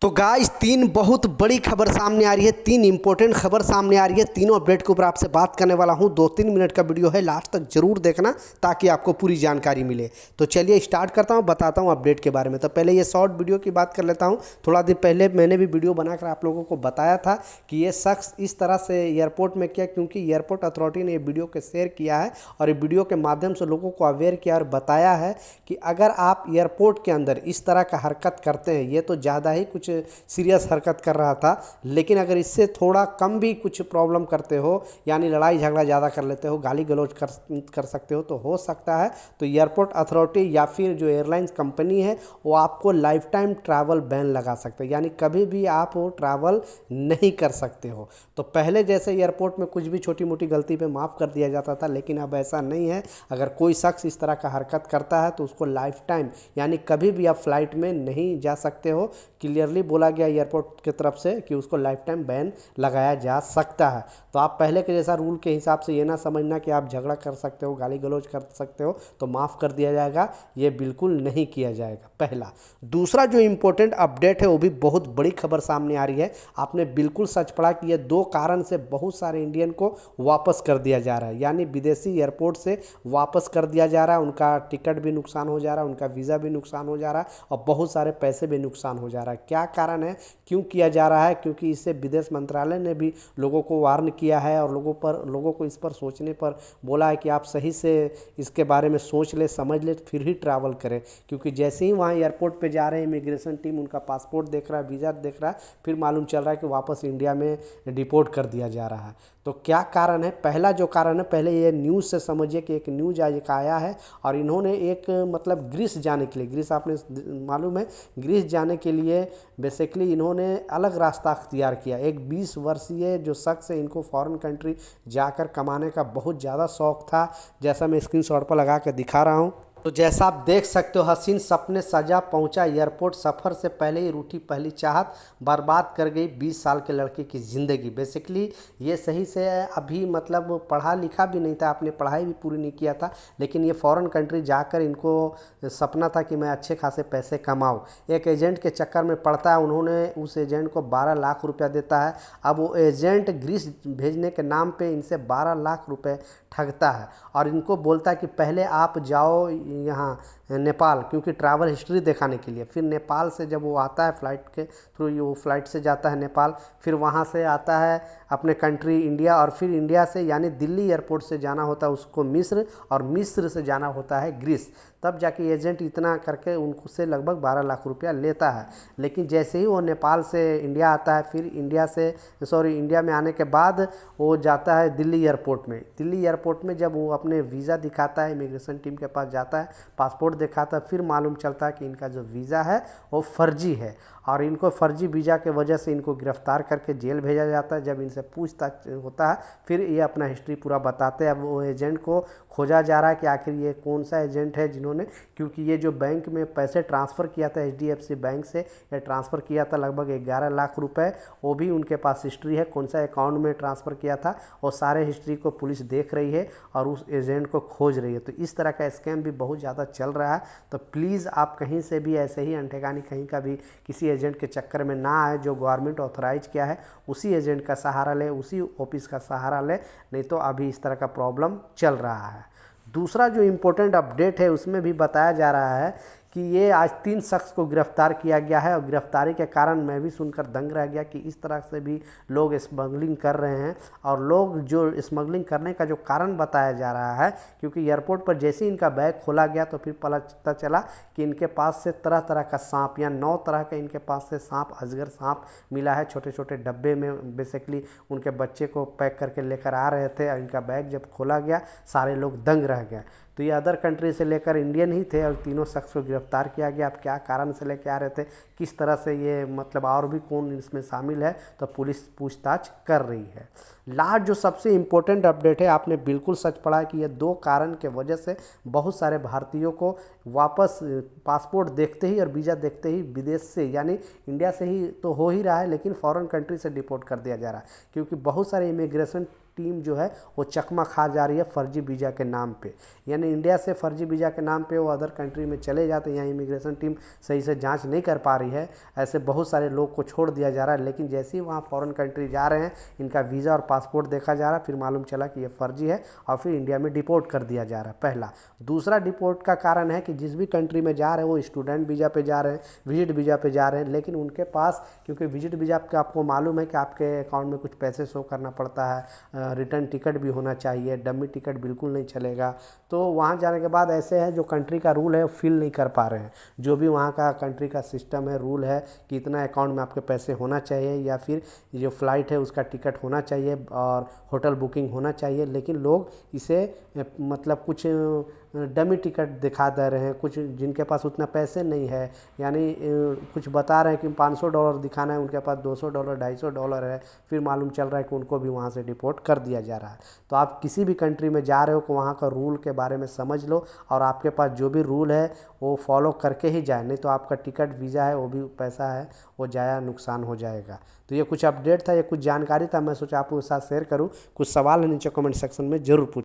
तो गाइस तीन बहुत बड़ी खबर सामने आ रही है, तीन इंपॉर्टेंट खबर सामने आ रही है। तीनों अपडेट के ऊपर आपसे बात करने वाला हूं। 2-3 मिनट का वीडियो है, लास्ट तक जरूर देखना ताकि आपको पूरी जानकारी मिले। तो चलिए स्टार्ट करता हूं, बताता हूं अपडेट के बारे में। तो पहले ये शॉर्ट वीडियो की बात कर लेता हूं। थोड़ा दिन पहले मैंने भी वीडियो बनाकर आप लोगों को बताया था कि ये शख्स इस तरह से एयरपोर्ट में किया, क्योंकि एयरपोर्ट अथॉरिटी ने ये वीडियो को शेयर किया है और ये वीडियो के माध्यम से लोगों को अवेयर किया और बताया है कि अगर आप एयरपोर्ट के अंदर इस तरह का हरकत करते हैं, ये तो ज़्यादा ही कुछ सीरियस हरकत कर रहा था, लेकिन अगर इससे थोड़ा कम भी कुछ प्रॉब्लम करते हो, यानी लड़ाई झगड़ा ज़्यादा कर लेते हो, गाली गलौज कर सकते हो, तो हो सकता है तो एयरपोर्ट अथॉरिटी या फिर जो एयरलाइंस कंपनी है वो आपको लाइफ टाइम ट्रैवल बैन लगा सकते हैं, यानी कभी भी आप वो ट्रैवल नहीं कर सकते हो। तो पहले जैसे एयरपोर्ट में कुछ भी छोटी मोटी गलती पे माफ़ कर दिया जाता था, लेकिन अब ऐसा नहीं है। अगर कोई शख्स इस तरह का हरकत करता है तो उसको लाइफ टाइम, यानी कभी भी आप फ्लाइट में नहीं जा सकते हो। क्लियरली बोला गया एयरपोर्ट की तरफ से कि उसको लाइफ टाइम बैन लगाया जा सकता है। तो आप पहले के जैसा रूल के हिसाब से ये ना समझना कि आप झगड़ा कर सकते हो, गाली गलौज कर सकते हो तो माफ़ कर दिया जाएगा, ये बिल्कुल नहीं किया जाएगा। पहला। दूसरा जो इम्पोर्टेंट अपडेट है वो भी बहुत बड़ी खबर सामने आ रही है। आपने बिल्कुल सच पढ़ा कि ये 2 कारण से बहुत सारे इंडियन को वापस कर दिया जा रहा है, यानी विदेशी एयरपोर्ट से वापस कर दिया जा रहा है। उनका टिकट भी नुकसान हो जा रहा है, उनका वीज़ा भी नुकसान हो जा रहा है और बहुत सारे पैसे भी नुकसान हो जा रहा है। क्या कारण है, क्यों किया जा रहा है? क्योंकि इससे विदेश मंत्रालय ने भी लोगों को वार्न किया है और लोगों को इस पर सोचने पर बोला है कि आप सही से इसके बारे में सोच ले, समझ ले, फिर ही ट्रैवल करें। क्योंकि जैसे ही वहाँ एयरपोर्ट पे जा रहे हैं, इमिग्रेशन टीम उनका पासपोर्ट देख रहा है, वीज़ा देख रहा है, फिर मालूम चल रहा है कि वापस इंडिया में डिपोर्ट कर दिया जा रहा है। तो क्या कारण है? पहला जो कारण है, पहले ये न्यूज़ से समझिए कि एक न्यूज़ आज एक आया है और इन्होंने एक मतलब ग्रीस जाने के लिए, ग्रीस आपने मालूम है, ग्रीस जाने के लिए बेसिकली इन्होंने अलग रास्ता अख्तियार किया। एक 20 वर्षीय जो शख्स है, इनको फॉरेन कंट्री जाकर कमाने का बहुत ज़्यादा शौक़ था, जैसा मैं स्क्रीनशॉट पर लगा कर दिखा रहा हूँ। तो जैसा आप देख सकते हो, हसीन सपने सजा पहुंचा एयरपोर्ट, सफ़र से पहले ही रूठी पहली चाहत, बर्बाद कर गई 20 साल के लड़के की ज़िंदगी। बेसिकली ये सही से अभी मतलब पढ़ा लिखा भी नहीं था, आपने पढ़ाई भी पूरी नहीं किया था, लेकिन ये फॉरेन कंट्री जाकर इनको सपना था कि मैं अच्छे खासे पैसे कमाऊँ। एक एजेंट के चक्कर में पड़ता है, उन्होंने उस एजेंट को 12 लाख रुपया देता है। अब वो एजेंट ग्रीस भेजने के नाम पे इनसे 12 लाख रुपए ठगता है और इनको बोलता है कि पहले आप जाओ यहाँ नेपाल, क्योंकि ट्रैवल हिस्ट्री दिखाने के लिए। फिर नेपाल से जब वो आता है फ्लाइट के थ्रू, वो फ्लाइट से जाता है नेपाल, फिर वहाँ से आता है अपने कंट्री इंडिया, और फिर इंडिया से यानी दिल्ली एयरपोर्ट से जाना होता है उसको मिस्र, और मिस्र से जाना होता है ग्रीस। तब जाके एजेंट इतना करके उनको से लगभग 12 लाख रुपया लेता है। लेकिन जैसे ही वो नेपाल से इंडिया आता है, फिर इंडिया में आने के बाद वो जाता है दिल्ली एयरपोर्ट में। दिल्ली एयरपोर्ट में जब वो अपने वीज़ा दिखाता है, इमिग्रेशन टीम के पास जाता है, पासपोर्ट दिखाता है, फिर मालूम चलता है कि इनका जो वीज़ा है वो फर्जी है और इनको फर्जी वीज़ा के वजह से इनको गिरफ्तार करके जेल भेजा जाता है। जब इनसे पूछताछ होता है, फिर ये अपना हिस्ट्री पूरा बताते हैं। अब वो एजेंट को खोजा जा रहा है कि आखिर ये कौन सा एजेंट है जिन्होंने, क्योंकि ये जो बैंक में पैसे ट्रांसफ़र किया था HDFC बैंक से, ये ट्रांसफ़र किया था लगभग 11 लाख रुपए, वो भी उनके पास हिस्ट्री है, कौन सा अकाउंट में ट्रांसफ़र किया था, और सारे हिस्ट्री को पुलिस देख रही है और उस एजेंट को खोज रही है। तो इस तरह का स्कैम भी बहुत ज़्यादा चल रहा है। तो प्लीज़ आप कहीं से भी ऐसे ही अनठेकानी कहीं का भी किसी एजेंट के चक्कर में ना आए। जो गवर्नमेंट ऑथराइज किया है उसी एजेंट का सहारा ले, उसी ऑफिस का सहारा ले, नहीं तो अभी इस तरह का प्रॉब्लम चल रहा है। दूसरा जो इम्पोर्टेंट अपडेट है उसमें भी बताया जा रहा है कि ये आज 3 शख्स को गिरफ्तार किया गया है और गिरफ्तारी के कारण मैं भी सुनकर दंग रह गया कि इस तरह से भी लोग स्मगलिंग कर रहे हैं। और लोग जो स्मगलिंग करने का जो कारण बताया जा रहा है, क्योंकि एयरपोर्ट पर जैसे ही इनका बैग खोला गया तो फिर पता चला कि इनके पास से तरह तरह का सांप, या 9 तरह का इनके पास से सांप, अजगर सांप मिला है। छोटे छोटे डब्बे में बेसिकली उनके बच्चे को पैक करके लेकर आ रहे थे और इनका बैग जब खोला गया सारे लोग दंग रह गए। तो ये अदर कंट्री से लेकर इंडियन ही थे और तीनों शख्स को गिरफ्तार किया गया। अब क्या कारण से लेकर आ रहे थे, किस तरह से ये मतलब और भी कौन इसमें शामिल है, तो पुलिस पूछताछ कर रही है। लास्ट जो सबसे इम्पोर्टेंट अपडेट है, आपने बिल्कुल सच पढ़ा कि ये 2 कारण के वजह से बहुत सारे भारतीयों को वापस पासपोर्ट देखते ही और वीज़ा देखते ही विदेश से, यानी इंडिया से ही तो हो ही रहा है, लेकिन फॉरेन कंट्री से डिपोर्ट कर दिया जा रहा है। क्योंकि बहुत सारे इमिग्रेशन टीम जो है वो चकमा खा जा रही है फर्जी वीज़ा के नाम पे। यानी इंडिया से फर्जी वीज़ा के नाम पे वो अदर कंट्री में चले जाते हैं, यहाँ इमिग्रेशन टीम सही से जांच नहीं कर पा रही है, ऐसे बहुत सारे लोग को छोड़ दिया जा रहा है। लेकिन जैसे ही वहाँ फॉरेन कंट्री जा रहे हैं, इनका वीज़ा और पासपोर्ट देखा जा रहा है, फिर मालूम चला कि ये फर्जी है और फिर इंडिया में डिपोर्ट कर दिया जा रहा है। पहला। दूसरा डिपोर्ट का कारण है कि जिस भी कंट्री में जा रहे हैं वो स्टूडेंट वीज़ा पे जा रहे हैं, विजिट वीज़ा पे जा रहे हैं, लेकिन उनके पास, क्योंकि विजिट वीज़ा का आपको मालूम है कि आपके अकाउंट में कुछ पैसे शो करना पड़ता है, रिटर्न टिकट भी होना चाहिए, डमी टिकट बिल्कुल नहीं चलेगा। तो वहाँ जाने के बाद ऐसे है जो कंट्री का रूल है वो फिल नहीं कर पा रहे हैं, जो भी वहाँ का कंट्री का सिस्टम है, रूल है कि इतना अकाउंट में आपके पैसे होना चाहिए या फिर जो फ़्लाइट है उसका टिकट होना चाहिए और होटल बुकिंग होना चाहिए, लेकिन लोग इसे मतलब कुछ डमी टिकट दिखा दे रहे हैं, कुछ जिनके पास उतना पैसे नहीं है, यानी कुछ बता रहे हैं कि $500 दिखाना है, उनके पास $200 $250 है, फिर मालूम चल रहा है कि उनको भी वहाँ से डिपोर्ट कर दिया जा रहा है। तो आप किसी भी कंट्री में जा रहे हो तो वहाँ का रूल के बारे में समझ लो और आपके पास जो भी रूल है वो फॉलो करके ही जाए, नहीं तो आपका टिकट वीज़ा है वो भी पैसा है वो जाया, नुकसान हो जाएगा। तो ये कुछ अपडेट था, ये कुछ जानकारी था, मैं सोचा आपके साथ शेयर करूँ। कुछ सवाल है नीचे कमेंट सेक्शन में ज़रूर पूछ।